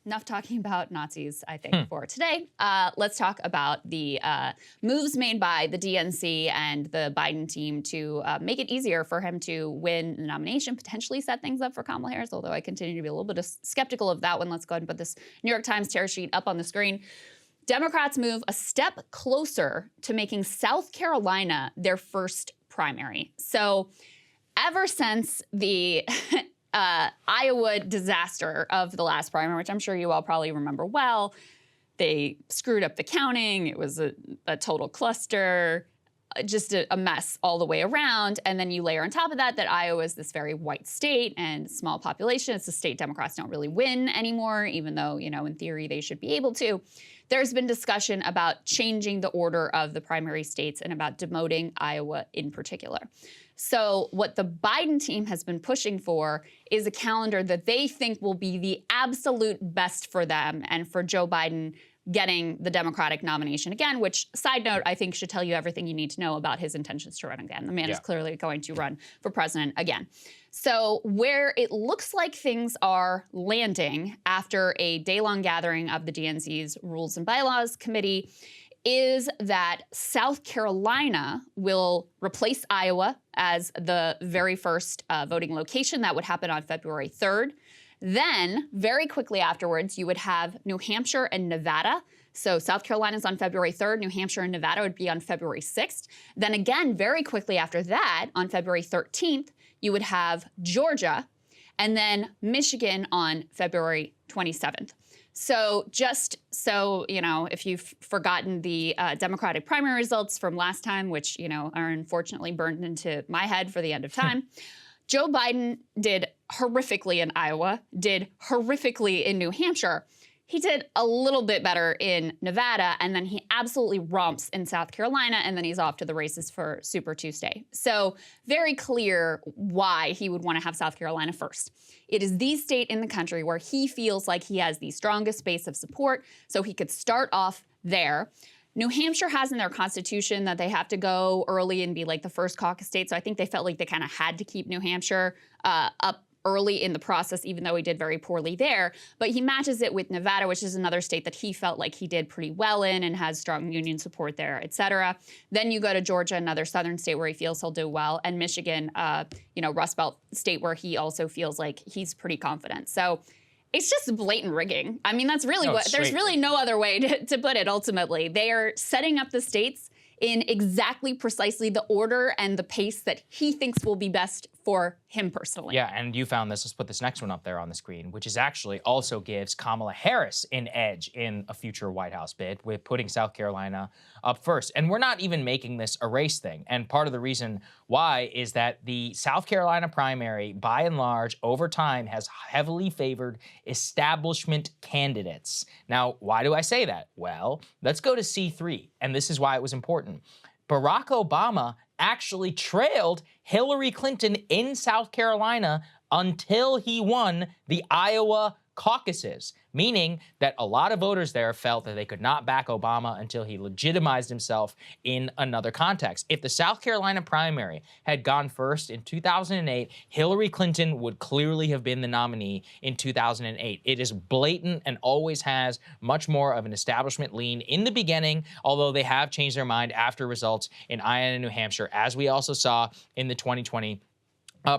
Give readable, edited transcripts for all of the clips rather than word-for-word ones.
enough talking about Nazis, I think, for today. Let's talk about the moves made by the DNC and the Biden team to make it easier for him to win the nomination, potentially set things up for Kamala Harris, although I continue to be a little bit skeptical of that one. Let's go ahead and put this New York Times tear sheet up on the screen. Democrats move a step closer to making South Carolina their first primary. So ever since the Iowa disaster of the last primary, which I'm sure you all probably remember well, they screwed up the counting. It was a total cluster, just a mess all the way around. And then you layer on top of that Iowa is this very white state and small population. It's a state Democrats don't really win anymore, even though, you know, in theory they should be able to. There's been discussion about changing the order of the primary states and about demoting Iowa in particular. So what the Biden team has been pushing for is a calendar that they think will be the absolute best for them and for Joe Biden getting the Democratic nomination again, which, side note, I think should tell you everything you need to know about his intentions to run again. The man is clearly going to run for president again. So where it looks like things are landing after a day-long gathering of the DNC's Rules and Bylaws Committee is that South Carolina will replace Iowa as the very first voting location. That would happen on February 3rd. Then, very quickly afterwards, you would have New Hampshire and Nevada. So South Carolina's on February 3rd, New Hampshire and Nevada would be on February 6th. Then again, very quickly after that, on February 13th, you would have Georgia, and then Michigan on February 27th. So just so, you know, if you've forgotten the Democratic primary results from last time, which, you know, are unfortunately burned into my head for the end of time, Joe Biden did horrifically in Iowa, did horrifically in New Hampshire. He did a little bit better in Nevada, and then he absolutely romps in South Carolina, and then he's off to the races for Super Tuesday. So very clear why he would want to have South Carolina first. It is the state in the country where he feels like he has the strongest base of support, so he could start off there. New Hampshire has in their constitution that they have to go early and be like the first caucus state, so I think they felt like they kind of had to keep New Hampshire up early in the process, even though he did very poorly there. But he matches it with Nevada, which is another state that he felt like he did pretty well in and has strong union support there, et cetera. Then you go to Georgia, another southern state where he feels he'll do well, and Michigan, you know, Rust Belt state where he also feels like he's pretty confident. So it's just blatant rigging. I mean, that's really there's really no other way to put it, ultimately. They are setting up the states in exactly precisely the order and the pace that he thinks will be best for him personally. Yeah, and you found this. Let's put this next one up there on the screen, which is actually also gives Kamala Harris an edge in a future White House bid with putting South Carolina up first. And we're not even making this a race thing. And part of the reason why is that the South Carolina primary, by and large, over time, has heavily favored establishment candidates. Now, why do I say that? Well, let's go to C3, and this is why it was important. Barack Obama actually trailed Hillary Clinton in South Carolina until he won the Iowa caucuses, meaning that a lot of voters there felt that they could not back Obama until he legitimized himself in another context. If the South Carolina primary had gone first in 2008, Hillary Clinton would clearly have been the nominee in 2008. It is blatant and always has much more of an establishment lean in the beginning, although they have changed their mind after results in Iowa and New Hampshire, as we also saw in the 2020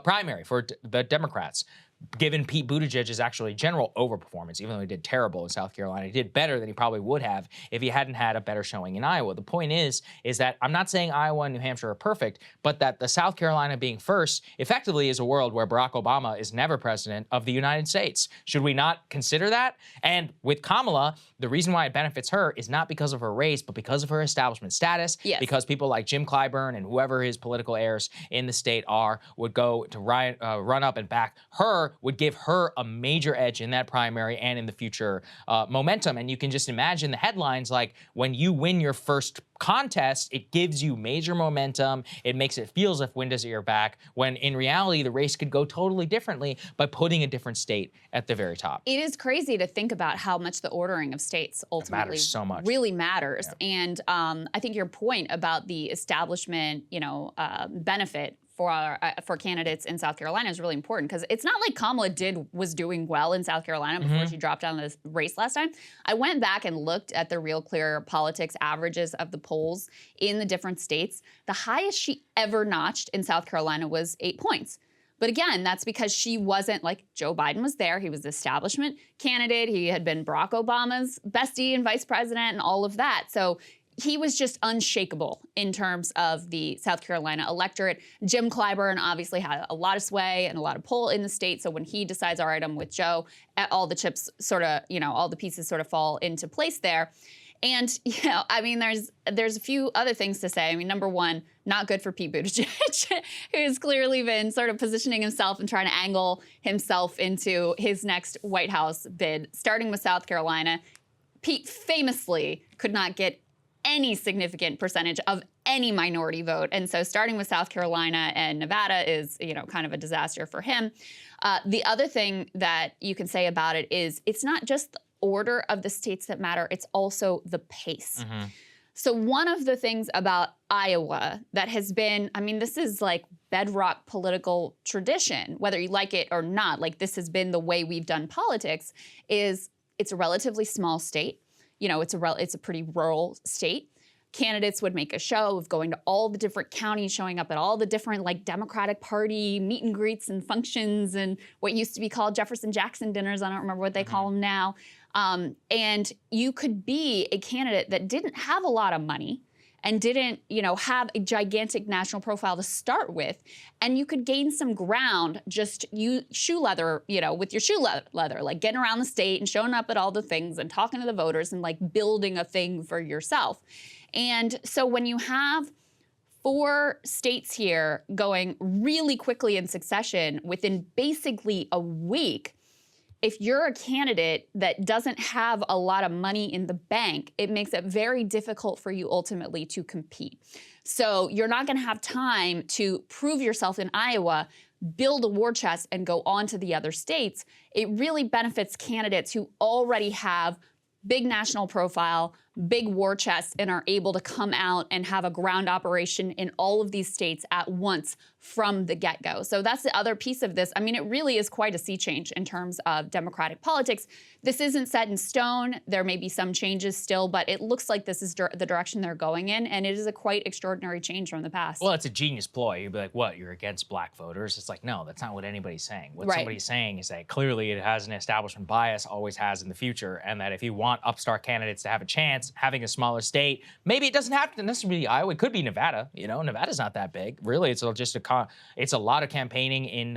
primary for the Democrats. Given Pete Buttigieg's actually general overperformance, even though he did terrible in South Carolina, he did better than he probably would have if he hadn't had a better showing in Iowa. The point is that I'm not saying Iowa and New Hampshire are perfect, but that the South Carolina being first effectively is a world where Barack Obama is never president of the United States. Should we not consider that? And with Kamala, the reason why it benefits her is not because of her race, but because of her establishment status, because people like Jim Clyburn and whoever his political heirs in the state are would go to run up and back her, would give her a major edge in that primary and in the future momentum. And you can just imagine the headlines like, when you win your first contest, it gives you major momentum. It makes it feel as if wind is at your back, when in reality, the race could go totally differently by putting a different state at the very top. It is crazy to think about how much the ordering of states ultimately so much. Really matters. Yeah. And I think your point about the establishment, benefit for candidates in South Carolina is really important because it's not like Kamala was doing well in South Carolina before she dropped out of this race last time. I went back and looked at the Real Clear Politics averages of the polls in the different states. The highest she ever notched in South Carolina was 8 points. But again, that's because she wasn't like Joe Biden was there. He was the establishment candidate. He had been Barack Obama's bestie and vice president and all of that. So he was just unshakable in terms of the South Carolina electorate. Jim Clyburn obviously had a lot of sway and a lot of pull in the state. So when he decides, all right, I'm with Joe, all the chips sort of, all the pieces sort of fall into place there. And, I mean, there's a few other things to say. I mean, number one, not good for Pete Buttigieg, who's clearly been sort of positioning himself and trying to angle himself into his next White House bid, starting with South Carolina. Pete famously could not get any significant percentage of any minority vote. And so starting with South Carolina and Nevada is, kind of a disaster for him. The other thing that you can say about it is it's not just the order of the states that matter, it's also the pace. So one of the things about Iowa that has been, I mean, this is like bedrock political tradition, whether you like it or not, like this has been the way we've done politics, is it's a relatively small state. It's a pretty rural state. Candidates would make a show of going to all the different counties, showing up at all the different like Democratic Party meet and greets and functions and what used to be called Jefferson Jackson dinners. I don't remember what they call them now. And you could be a candidate that didn't have a lot of money and didn't, have a gigantic national profile to start with, and you could gain some ground just shoe leather, with your shoe leather, like getting around the state and showing up at all the things and talking to the voters and like building a thing for yourself. And so when you have 4 states here going really quickly in succession within basically a week, if you're a candidate that doesn't have a lot of money in the bank, it makes it very difficult for you ultimately to compete. So you're not going to have time to prove yourself in Iowa, build a war chest, and go on to the other states. It really benefits candidates who already have big national profile, big war chests, and are able to come out and have a ground operation in all of these states at once from the get-go. So that's the other piece of this. I mean, it really is quite a sea change in terms of Democratic politics. This isn't set in stone. There may be some changes still, but it looks like this is the direction they're going in, and it is a quite extraordinary change from the past. Well, it's a genius ploy. You'd be like, what, you're against black voters? It's like, no, that's not what anybody's saying. What somebody's saying is that clearly it has an establishment bias, always has in the future, and that if you want upstart candidates to have a chance, having a smaller state, maybe it doesn't have to necessarily be Iowa. It could be Nevada. Nevada's not that big. Really, it's just it's a lot of campaigning in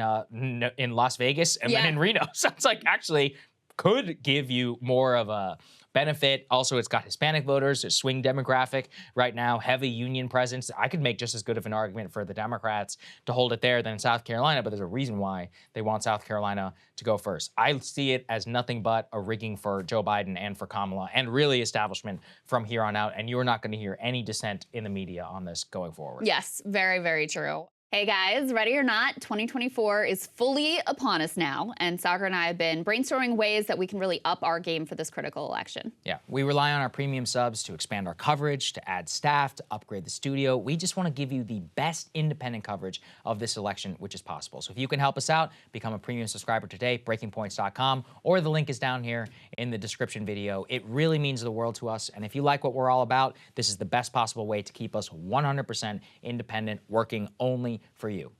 Las Vegas and then in Reno. So it's like actually could give you more of a benefit. Also, it's got Hispanic voters, a swing demographic right now, heavy union presence. I could make just as good of an argument for the Democrats to hold it there than in South Carolina, but there's a reason why they want South Carolina to go first. I see it as nothing but a rigging for Joe Biden and for Kamala, and really establishment from here on out, and you're not going to hear any dissent in the media on this going forward. Yes, very, very true. Hey guys, ready or not, 2024 is fully upon us now, and Saagar and I have been brainstorming ways that we can really up our game for this critical election. Yeah, we rely on our premium subs to expand our coverage, to add staff, to upgrade the studio. We just want to give you the best independent coverage of this election, which is possible. So if you can help us out, become a premium subscriber today, breakingpoints.com, or the link is down here in the description video. It really means the world to us, and if you like what we're all about, this is the best possible way to keep us 100% independent, working only for you.